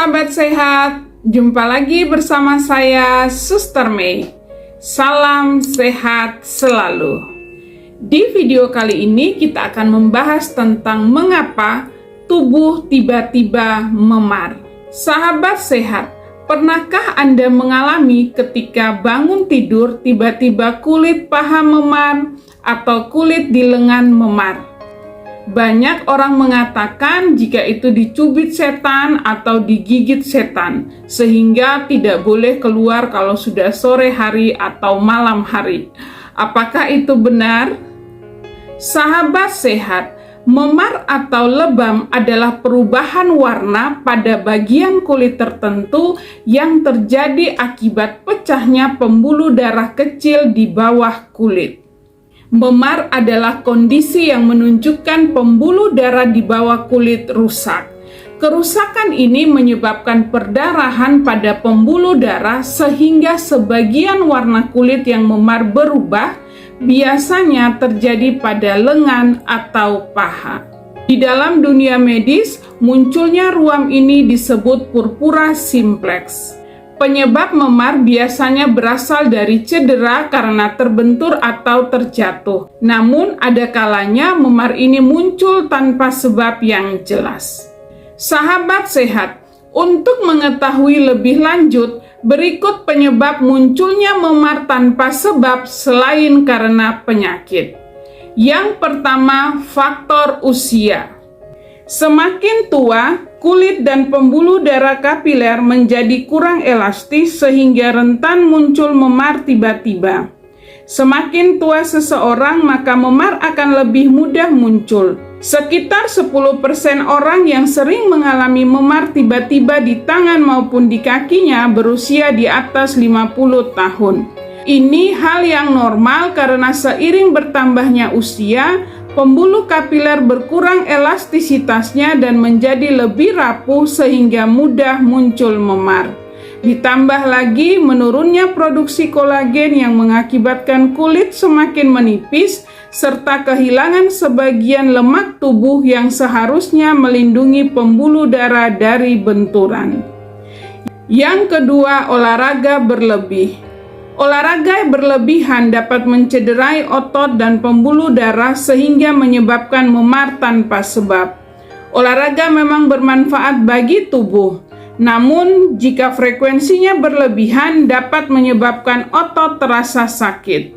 sahabat sehat, jumpa lagi bersama saya Suster Mei. Salam sehat selalu. Di video kali ini kita akan membahas tentang mengapa tubuh tiba-tiba memar. Sahabat sehat, pernahkah Anda mengalami ketika bangun tidur tiba-tiba kulit paha memar atau kulit di lengan memar? Banyak orang mengatakan jika itu dicubit setan atau digigit setan, sehingga tidak boleh keluar kalau sudah sore hari atau malam hari. Apakah itu benar? Sahabat sehat, memar atau lebam adalah perubahan warna pada bagian kulit tertentu yang terjadi akibat pecahnya pembuluh darah kecil di bawah kulit. Memar adalah kondisi yang menunjukkan pembuluh darah di bawah kulit rusak. Kerusakan ini menyebabkan perdarahan pada pembuluh darah sehingga sebagian warna kulit yang memar berubah, biasanya terjadi pada lengan atau paha. Di dalam dunia medis, munculnya ruam ini disebut purpura simplex. Penyebab memar biasanya berasal dari cedera karena terbentur atau terjatuh. Namun, ada kalanya memar ini muncul tanpa sebab yang jelas. Sahabat sehat, untuk mengetahui lebih lanjut, berikut penyebab munculnya memar tanpa sebab selain karena penyakit. Yang pertama, faktor usia. Semakin tua, kulit dan pembuluh darah kapiler menjadi kurang elastis sehingga rentan muncul memar tiba-tiba. Semakin tua seseorang, maka memar akan lebih mudah muncul. Sekitar 10% orang yang sering mengalami memar tiba-tiba di tangan maupun di kakinya berusia di atas 50 tahun. Ini hal yang normal karena seiring bertambahnya usia, pembuluh kapiler berkurang elastisitasnya dan menjadi lebih rapuh sehingga mudah muncul memar. Ditambah lagi menurunnya produksi kolagen yang mengakibatkan kulit semakin menipis serta kehilangan sebagian lemak tubuh yang seharusnya melindungi pembuluh darah dari benturan. Yang kedua, olahraga berlebih. Olahraga berlebihan dapat mencederai otot dan pembuluh darah sehingga menyebabkan memar tanpa sebab. Olahraga memang bermanfaat bagi tubuh, namun jika frekuensinya berlebihan dapat menyebabkan otot terasa sakit.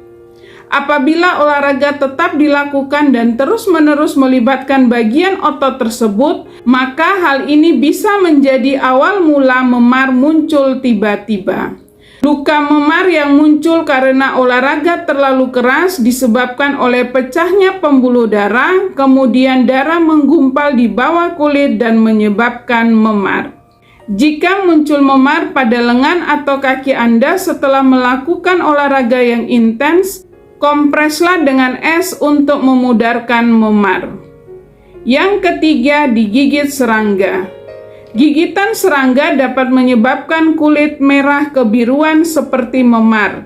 Apabila olahraga tetap dilakukan dan terus-menerus melibatkan bagian otot tersebut, maka hal ini bisa menjadi awal mula memar muncul tiba-tiba. Luka memar yang muncul karena olahraga terlalu keras disebabkan oleh pecahnya pembuluh darah, kemudian darah menggumpal di bawah kulit dan menyebabkan memar. Jika muncul memar pada lengan atau kaki Anda setelah melakukan olahraga yang intens, kompreslah dengan es untuk memudarkan memar. Yang ketiga, digigit serangga. Gigitan serangga dapat menyebabkan kulit merah kebiruan seperti memar.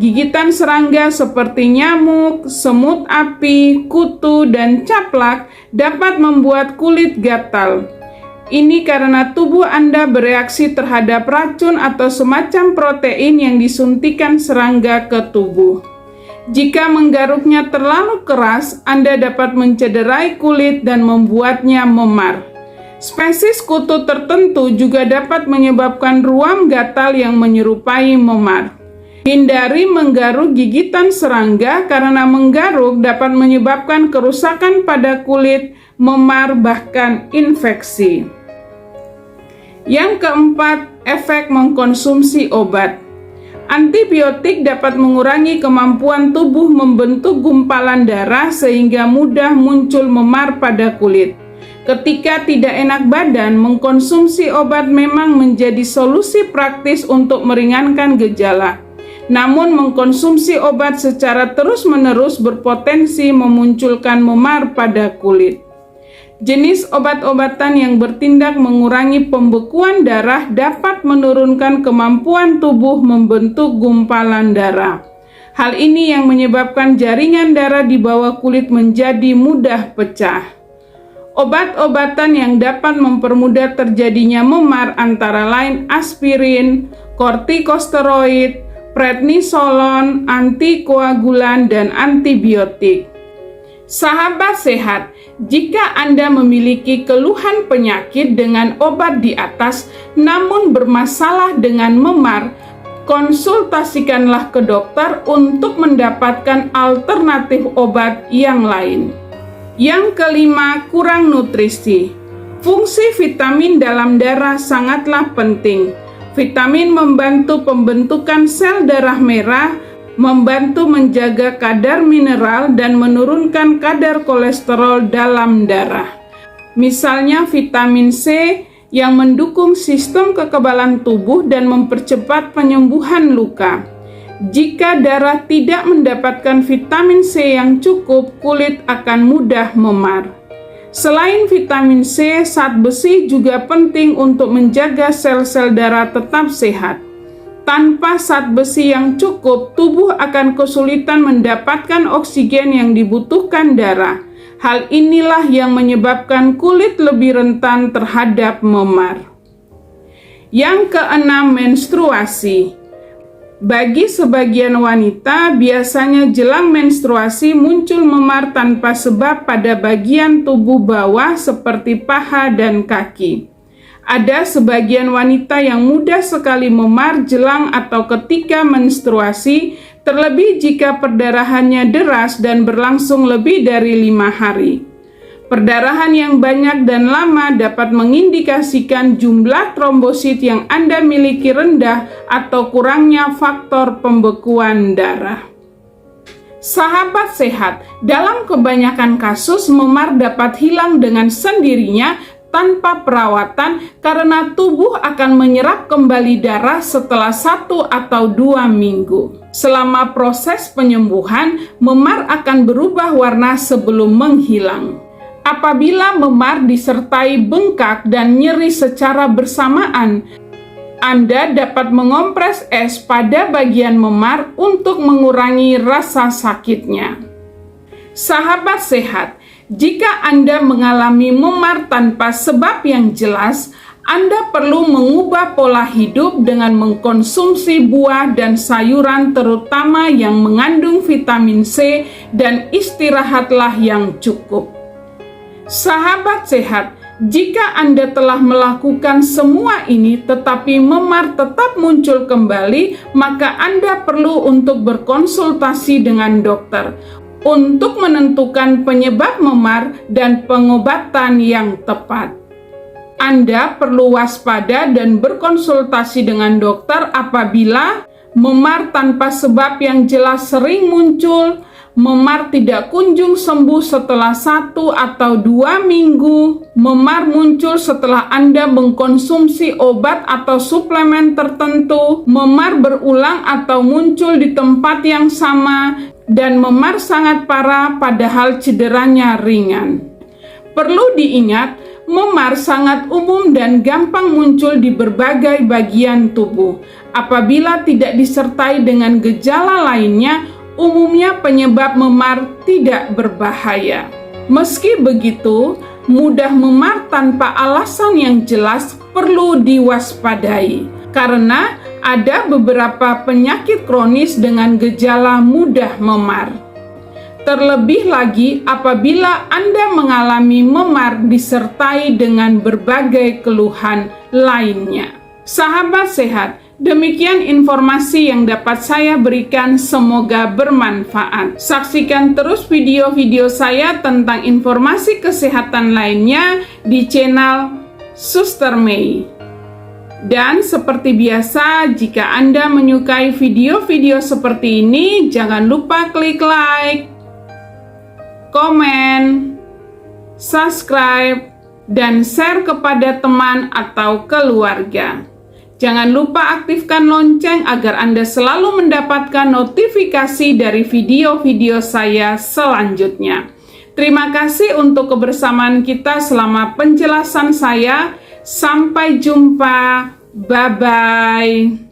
Gigitan serangga seperti nyamuk, semut api, kutu, dan caplak dapat membuat kulit gatal. Ini karena tubuh Anda bereaksi terhadap racun atau semacam protein yang disuntikan serangga ke tubuh. Jika menggaruknya terlalu keras, Anda dapat mencederai kulit dan membuatnya memar. Spesies kutu tertentu juga dapat menyebabkan ruam gatal yang menyerupai memar. Hindari menggaruk gigitan serangga karena menggaruk dapat menyebabkan kerusakan pada kulit, memar, bahkan infeksi. Yang keempat, efek mengkonsumsi obat. Antibiotik dapat mengurangi kemampuan tubuh membentuk gumpalan darah sehingga mudah muncul memar pada kulit. Ketika tidak enak badan, mengkonsumsi obat memang menjadi solusi praktis untuk meringankan gejala. Namun, mengkonsumsi obat secara terus-menerus berpotensi memunculkan memar pada kulit. Jenis obat-obatan yang bertindak mengurangi pembekuan darah dapat menurunkan kemampuan tubuh membentuk gumpalan darah. Hal ini yang menyebabkan jaringan darah di bawah kulit menjadi mudah pecah. Obat-obatan yang dapat mempermudah terjadinya memar antara lain aspirin, kortikosteroid, prednisolon, antikoagulan, dan antibiotik. Sahabat sehat, jika Anda memiliki keluhan penyakit dengan obat di atas namun bermasalah dengan memar, konsultasikanlah ke dokter untuk mendapatkan alternatif obat yang lain. Yang kelima, kurang nutrisi. Fungsi vitamin dalam darah sangatlah penting. Vitamin membantu pembentukan sel darah merah, membantu menjaga kadar mineral dan menurunkan kadar kolesterol dalam darah. Misalnya vitamin C yang mendukung sistem kekebalan tubuh dan mempercepat penyembuhan luka. Jika darah tidak mendapatkan vitamin C yang cukup, kulit akan mudah memar. Selain vitamin C, zat besi juga penting untuk menjaga sel-sel darah tetap sehat. Tanpa zat besi yang cukup, tubuh akan kesulitan mendapatkan oksigen yang dibutuhkan darah. Hal inilah yang menyebabkan kulit lebih rentan terhadap memar. Yang keenam, menstruasi. Bagi sebagian wanita, biasanya jelang menstruasi muncul memar tanpa sebab pada bagian tubuh bawah seperti paha dan kaki. Ada sebagian wanita yang mudah sekali memar jelang atau ketika menstruasi, terlebih jika perdarahannya deras dan berlangsung lebih dari 5 hari. Perdarahan yang banyak dan lama dapat mengindikasikan jumlah trombosit yang Anda miliki rendah atau kurangnya faktor pembekuan darah. Sahabat sehat, dalam kebanyakan kasus memar dapat hilang dengan sendirinya tanpa perawatan karena tubuh akan menyerap kembali darah setelah 1 atau 2 minggu. Selama proses penyembuhan, memar akan berubah warna sebelum menghilang. Apabila memar disertai bengkak dan nyeri secara bersamaan, Anda dapat mengompres es pada bagian memar untuk mengurangi rasa sakitnya. Sahabat sehat, jika Anda mengalami memar tanpa sebab yang jelas, Anda perlu mengubah pola hidup dengan mengkonsumsi buah dan sayuran terutama yang mengandung vitamin C dan istirahatlah yang cukup. Sahabat sehat, jika Anda telah melakukan semua ini tetapi memar tetap muncul kembali, maka Anda perlu untuk berkonsultasi dengan dokter untuk menentukan penyebab memar dan pengobatan yang tepat. Anda perlu waspada dan berkonsultasi dengan dokter apabila memar tanpa sebab yang jelas sering muncul, memar tidak kunjung sembuh setelah 1 atau 2 minggu, memar muncul setelah Anda mengkonsumsi obat atau suplemen tertentu, memar berulang atau muncul di tempat yang sama, dan memar sangat parah padahal cederanya ringan. Perlu diingat, memar sangat umum dan gampang muncul di berbagai bagian tubuh. Apabila tidak disertai dengan gejala lainnya, umumnya penyebab memar tidak berbahaya. Meski begitu, mudah memar tanpa alasan yang jelas perlu diwaspadai, karena ada beberapa penyakit kronis dengan gejala mudah memar. Terlebih lagi apabila Anda mengalami memar disertai dengan berbagai keluhan lainnya. Sahabat sehat, demikian informasi yang dapat saya berikan, semoga bermanfaat. Saksikan terus video-video saya tentang informasi kesehatan lainnya di channel Suster Mei. Dan seperti biasa, jika Anda menyukai video-video seperti ini, jangan lupa klik like, komen, subscribe, dan share kepada teman atau keluarga. Jangan lupa aktifkan lonceng agar Anda selalu mendapatkan notifikasi dari video-video saya selanjutnya. Terima kasih untuk kebersamaan kita selama penjelasan saya. Sampai jumpa. Bye-bye.